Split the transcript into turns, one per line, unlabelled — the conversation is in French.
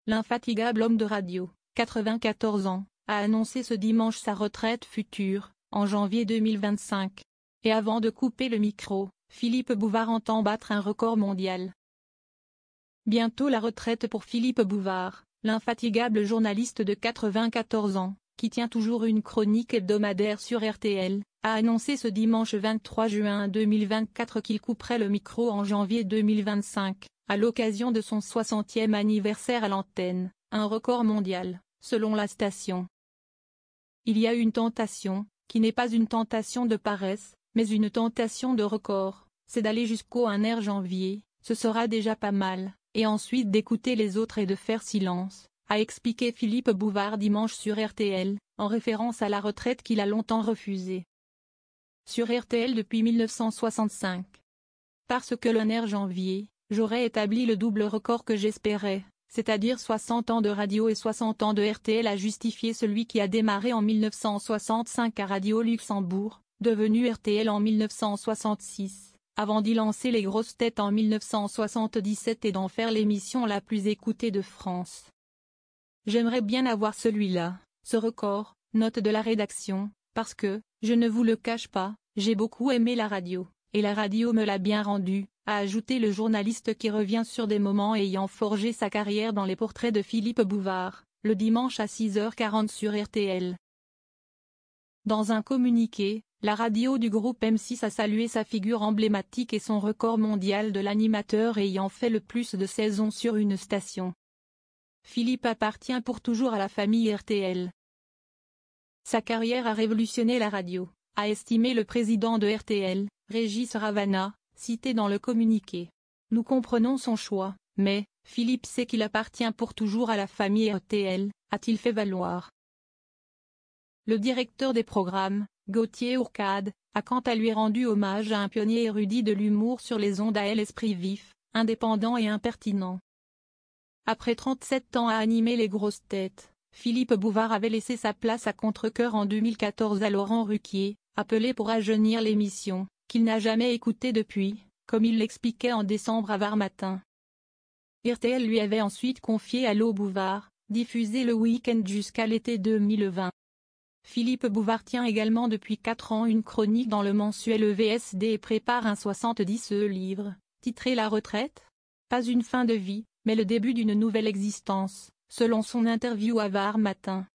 l'infatigable homme de radio, 94 ans, a annoncé ce dimanche sa retraite future, en janvier 2025. Et avant de couper le micro, Philippe Bouvard entend battre un record mondial. Bientôt la retraite pour Philippe Bouvard, l'infatigable journaliste de 94 ans, qui tient toujours une chronique hebdomadaire sur RTL, a annoncé ce dimanche 23 juin 2024 qu'il couperait le micro en janvier 2025, à l'occasion de son 60e anniversaire à l'antenne, un record mondial, selon la station. Il y a une tentation, qui n'est pas une tentation de paresse, mais une tentation de record, c'est d'aller jusqu'au 1er janvier, ce sera déjà pas mal, et ensuite d'écouter les autres et de faire silence, a expliqué Philippe Bouvard dimanche sur RTL, en référence à la retraite qu'il a longtemps refusée. Sur RTL depuis 1965. Parce que le 1er janvier, j'aurais établi le double record que j'espérais, c'est-à-dire 60 ans de radio et 60 ans de RTL, a justifié celui qui a démarré en 1965 à Radio Luxembourg, devenu RTL en 1966, avant d'y lancer les grosses têtes en 1977 et d'en faire l'émission la plus écoutée de France. J'aimerais bien avoir celui-là, ce record, note de la rédaction, parce que, je ne vous le cache pas, j'ai beaucoup aimé la radio, et la radio me l'a bien rendu, a ajouté le journaliste qui revient sur des moments ayant forgé sa carrière dans les portraits de Philippe Bouvard, le dimanche à 6h40 sur RTL. Dans un communiqué, la radio du groupe M6 a salué sa figure emblématique et son record mondial de l'animateur ayant fait le plus de saisons sur une station. Philippe appartient pour toujours à la famille RTL. Sa carrière a révolutionné la radio, a estimé le président de RTL, Régis Ravana, cité dans le communiqué. Nous comprenons son choix, mais, Philippe sait qu'il appartient pour toujours à la famille RTL, a-t-il fait valoir. Le directeur des programmes, Gauthier Ourcade, a quant à lui rendu hommage à un pionnier érudit de l'humour sur les ondes à l'esprit vif, indépendant et impertinent. Après 37 ans à animer les grosses têtes, Philippe Bouvard avait laissé sa place à contre-cœur en 2014 à Laurent Ruquier, appelé pour rajeunir l'émission, qu'il n'a jamais écoutée depuis, comme il l'expliquait en décembre à Var Matin. RTL lui avait ensuite confié Allô Bouvard, diffusé le week-end jusqu'à l'été 2020. Philippe Bouvard tient également depuis 4 ans une chronique dans le mensuel EVSD et prépare un 70 livre, titré La retraite ? Pas une fin de vie, mais le début d'une nouvelle existence, selon son interview à Var Matin.